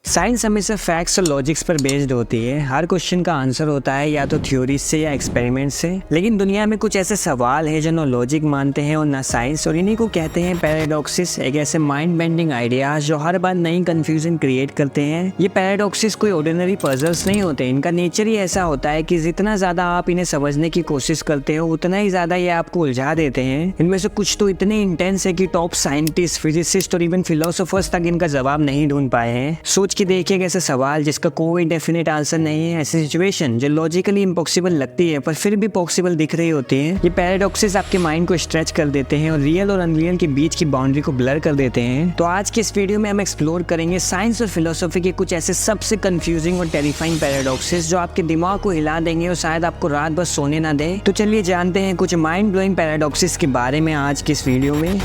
Science हमेशा facts और logics पर बेस्ड होती है। हर क्वेश्चन का आंसर होता है या तो थ्योरीज से या एक्सपेरिमेंट से। लेकिन दुनिया में कुछ ऐसे सवाल है जो ना लॉजिक मानते हैं और ना साइंस, और इन्हीं को कहते हैं पैराडॉक्सिस। एक ऐसे माइंड बेंडिंग आइडियाज जो हर बार नई कंफ्यूजन क्रिएट करते हैं। ये पैराडॉक्सिस कोई ऑर्डिनरी पजल्स नहीं होते, इनका नेचर ही ऐसा होता है कि जितना ज्यादा आप इन्हें समझने की कोशिश करते हो उतना ही ज्यादा ये आपको उलझा देते हैं। इनमें से कुछ तो इतने इंटेंस है कि टॉप साइंटिस्ट, फिजिसिस्ट और इवन फिलोसोफर्स तक इनका जवाब नहीं ढूंढ पाए हैं। सोच के देखिए ऐसे सवाल जिसका कोई डेफिनेट आंसर नहीं है, ऐसी सिचुएशन जो लॉजिकली इम्पॉसिबल लगती है पर फिर भी पॉसिबल दिख रही होती है। ये पैराडॉक्सेस आपके माइंड को स्ट्रेच कर देते हैं और रियल और अनरियल के बीच की बाउंड्री को ब्लर कर देते हैं। तो आज के इस वीडियो में हम एक्सप्लोर करेंगे साइंस और फिलोसफी के कुछ ऐसे सबसे कंफ्यूजिंग और टेरिफाइंग पैराडॉक्सेस जो आपके दिमाग को हिला देंगे और शायद आपको रात भर सोने ना दे। तो चलिए जानते हैं कुछ माइंड ब्लोइंग पैराडॉक्सेस के बारे में आज के इस वीडियो में।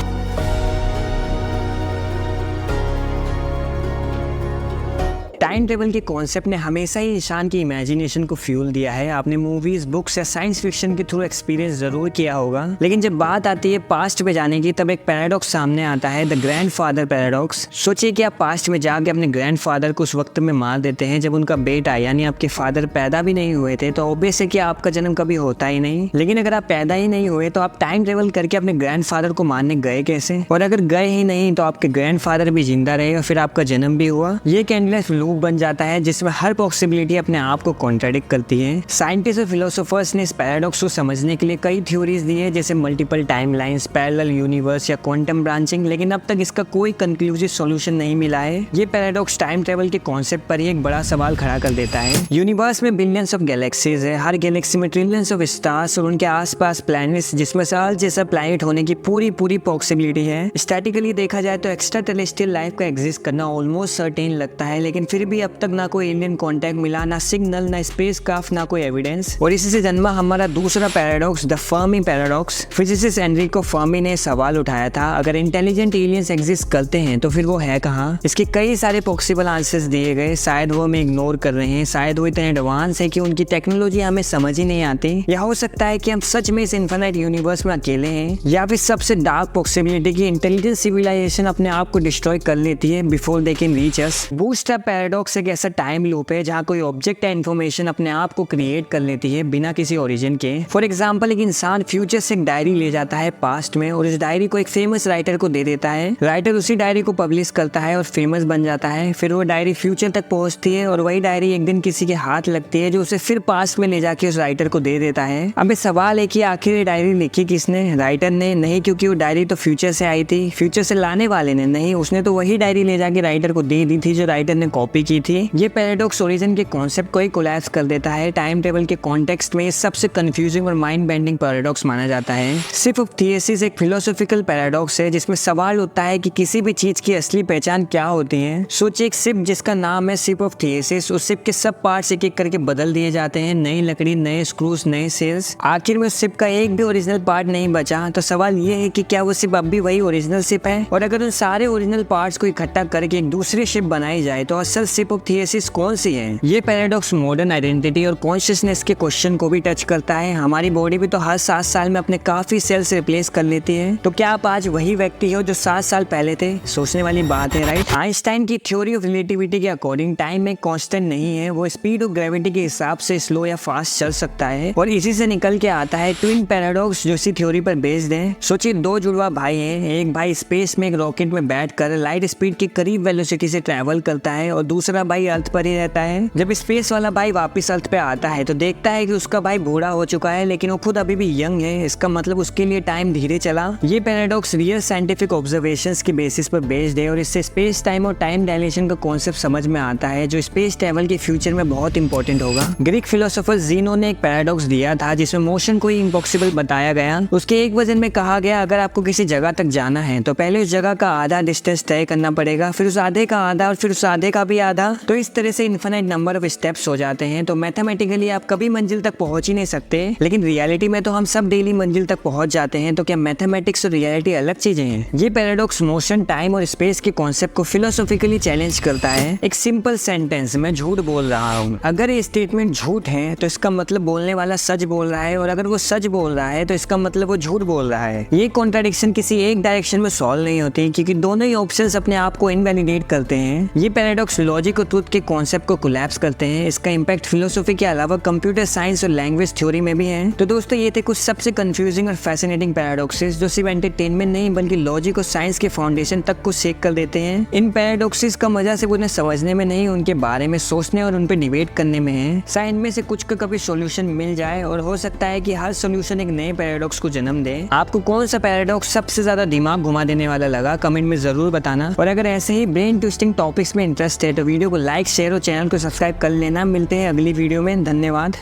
टाइम ट्रेवल के कॉन्सेप्ट ने हमेशा ही इंसान की इमेजिनेशन को फ्यूल दिया है। आपने मूवीज, बुक्स या साइंस फिक्शन के थ्रू एक्सपीरियंस जरूर किया होगा। लेकिन जब बात आती है पास्ट में जाने की, तब एक पैराडॉक्स सामने आता है, द ग्रैंडफादर पैराडॉक्स। सोचिए कि आप पास्ट में जाके अपने ग्रैंडफादर को उस वक्त में मार देते हैं जब उनका बेटा यानी आपके फादर पैदा भी नहीं हुए थे। तो ऑब्वियस है कि आपका जन्म कभी होता ही नहीं। लेकिन अगर आप पैदा ही नहीं हुए तो आप टाइम ट्रेवल करके अपने ग्रैंडफादर को मारने गए कैसे? और अगर गए ही नहीं तो आपके ग्रैंडफादर भी जिंदा रहे और फिर आपका जन्म भी हुआ। ये कैंडलेस लूप बन जाता है जिसमें हर पॉसिबिलिटी अपने आप को कॉन्ट्राडिक्ट करती है। साइंटिस्ट और फिलोसोफर्स ने इस पैराडॉक्स को समझने के लिए कई थ्योरीज दी है, जैसे मल्टीपल टाइमलाइंस, पैरेलल यूनिवर्स या क्वांटम ब्रांचिंग, लेकिन अब तक इसका कोई कंक्लूसिव सॉल्यूशन नहीं मिला है। ये पैराडॉक्स टाइम ट्रेवल के कॉन्सेप्ट पर ही एक बड़ा सवाल खड़ा कर देता है। यूनिवर्स में बिलियंस ऑफ गैलेक्सीज है, हर गैलेक्सी में ट्रिलियंस ऑफ स्टार्स और उनके आसपास प्लैनेट्स, जिसमें अर्थ जैसा प्लैनेट होने की पूरी पॉसिबिलिटी है। स्टैटिकली देखा जाए तो एक्स्ट्रा टेरेस्ट्रियल लाइफ का एग्जिस्ट करना ऑलमोस्ट सर्टेन लगता है, लेकिन फिर भी अब तक ना कोई एलियन कांटेक्ट मिला, ना सिग्नल, ना स्पेसक्राफ्ट, ना कोई एविडेंस। और इसी से जन्मा हमारा दूसरा paradox, the Fermi paradox. Physicist Enrico Fermi ने सवाल उठाया था, अगर इंटेलिजेंट एलियंस एग्जिस्ट करते हैं तो फिर वो है कहाँ? इसके कई सारे पॉसिबल आंसर्स दिए गए। शायद वो हमें इग्नोर कर रहे हैं, शायद वो इतने एडवांस है कि उनकी टेक्नोलॉजी हमें समझ ही नहीं आती, या हो सकता है कि हम सच में इस इन्फिनिट यूनिवर्स में अकेले हैं, या फिर सबसे डार्क पॉसिबिलिटी की इंटेलिजेंट सिविलाइजेशन अपने आप को डिस्ट्रॉय कर लेती है before they can reach us. Bootstrap paradox एक ऐसा टाइम लूप है जहाँ कोई ऑब्जेक्ट या इन्फॉर्मेशन अपने आप को क्रिएट कर लेती है बिना किसी ओरिजिन के। फॉर एग्जांपल, एक इंसान फ्यूचर से एक डायरी ले जाता है पास्ट में और इस डायरी को एक फेमस राइटर को दे देता है। राइटर उसी डायरी को पब्लिश करता है और फेमस बन जाता है। फिर वो डायरी फ्यूचर तक पहुंचती है और वही डायरी एक दिन किसी के हाथ लगती है जो उसे फिर पास्ट में ले जाके उस राइटर को दे देता है। अब सवाल है कि आखिर ये डायरी लिखी किसने? राइटर ने? नहीं, क्योंकि वो डायरी तो फ्यूचर से आई थी। फ्यूचर से लाने वाले ने? नहीं, उसने तो वही डायरी ले जाके राइटर को दे दी थी जो राइटर ने कॉपी की थी। ये पैराडॉक्स ओरिजिन के कॉन्सेप्ट को ही कोलैप्स कर देता है। टाइम ट्रेवल के कॉन्टेक्स्ट में सबसे कंफ्यूजिंग और माइंड बेंडिंग पैराडॉक्स माना जाता है। शिप ऑफ थियसिस एक फिलोसॉफिकल पैराडॉक्स है जिसमें सवाल होता है कि किसी भी चीज की असली पहचान क्या होती है। सोचिए, एक शिप जिसका नाम है शिप ऑफ थियसिस, उस शिप के सब पार्ट्स एक एक करके बदल दिए जाते हैं, नई लकड़ी, नए स्क्रूज, नए सेल्स। आखिर में उस शिप का एक भी ओरिजिनल पार्ट नहीं बचा। तो सवाल ये है कि क्या वो शिप अब भी वही ओरिजिनल शिप है? और अगर उन सारे ओरिजिनल पार्ट्स को इकट्ठा करके एक दूसरी शिप बनाई जाए तो असल शिप ऑफ थियसिस कौन सी है? ये पैराडॉक्स मॉडर्न आइडेंटिटी और कॉन्शियसनेस के क्वेश्चन को भी टच करता है। हमारी बॉडी भी तो हर 7 साल में अपने काफी सेल्स रिप्लेस कर लेती है। तो क्या आप आज वही व्यक्ति हो जो 7 साल पहले थे? सोचने वाली बात है, राइट? आइंस्टाइन की थ्योरी ऑफ रिलेटिविटी के अकॉर्डिंग टाइम एक कांस्टेंट नहीं है, वो स्पीड ऑफ ग्रेविटी के हिसाब से स्लो या फास्ट चल सकता है। और इसी से निकल के आता है ट्विन पैराडॉक्स जो इसी थ्योरी पर बेस्ड है। सोचिए, 2 जुड़वा भाई हैं, एक भाई स्पेस में एक रॉकेट में बैठकर लाइट स्पीड के करीब वेलोसिटी से ट्रैवल करता है और दूसरा भाई अर्थ पर ही रहता है। जब स्पेस वाला भाई वापस अर्थ पे आता है तो देखता है कि उसका भाई बूढ़ा हो चुका है, लेकिन वो खुद अभी भी यंग है। इसका मतलब उसके लिए टाइम धीरे चला। ये पैराडॉक्स रियल साइंटिफिक ऑब्जर्वेशंस के बेसिस पर बेस्ड है और इससे स्पेस टाइम और टाइम डायलेशन का कॉन्सेप्ट समझ में आता है जो स्पेस ट्रैवल के फ्यूचर में बहुत इंपॉर्टेंट होगा। ग्रीक फिलोसोफर ज़ीनो ने एक पैराडॉक्स दिया था जिसमें मोशन को ही इम्पॉसिबल बताया गया। उसके एक वजन में कहा गया, अगर आपको किसी जगह तक जाना है तो पहले उस जगह का आधा डिस्टेंस तय करना पड़ेगा, फिर उस आधे का आधा और फिर उस आधे का भी आधा। तो इस तरह से इन्फिनिट नंबर ऑफ स्टेप्स हो जाते हैं। तो मैथमेटिकली आप कभी मंजिल तक पहुंच ही नहीं सकते, लेकिन रियलिटी में तो हम सब डेली मंजिल तक पहुंच जाते हैं। तो क्या मैथमेटिक्स और रियलिटी अलग चीजें हैं? ये पैराडॉक्स मोशन, टाइम और स्पेस के कॉन्सेप्ट को फिलोसॉफिकली चैलेंज करता है। एक सिंपल सेंटेंस, मैं झूठ बोल रहा हूँ, अगर ये स्टेटमेंट झूठ है तो इसका मतलब बोलने वाला सच बोल रहा है, और अगर वो सच बोल रहा है तो इसका मतलब वो झूठ बोल रहा है। ये कॉन्ट्राडिक्शन किसी एक डायरेक्शन में सॉल्व नहीं होती, क्योंकि दोनों ही ऑप्शंस अपने आप को इनवैलिडेट करते हैं। ये पैराडॉक्स लॉजिक लॉजिक और ट्रुथ के कॉन्सेप्ट को कोलैप्स करते हैं। इसका इम्पैक्ट फिलोसॉफी के अलावा कंप्यूटर साइंस और लैंग्वेज थ्योरी में भी है। तो दोस्तों ये थे कुछ सबसे कंफ्यूजिंग और फैसिनेटिंग पैराडॉक्सेस जो सिर्फ एंटरटेनमेंट नहीं बल्कि लॉजिक और साइंस के फाउंडेशन तक को शेक कर देते हैं। इन पैराडॉक्सेस का मजा सिर्फ उन्हें समझने में नहीं, उनके बारे में सोचने और उन पर डिबेट करने में है। शायद इनमें से कुछ का कभी सॉल्यूशन मिल जाए और हो सकता है कि हर सॉल्यूशन एक नए पैराडॉक्स को जन्म दे। आपको कौन सा पैराडॉक्स सबसे ज्यादा दिमाग घुमा देने वाला लगा, कमेंट में जरूर बताना। और अगर ऐसे ही ब्रेन ट्विस्टिंग टॉपिक्स में इंटरेस्ट है तो वीडियो को लाइक, शेयर और चैनल को सब्सक्राइब कर लेना। मिलते हैं अगली वीडियो में। धन्यवाद।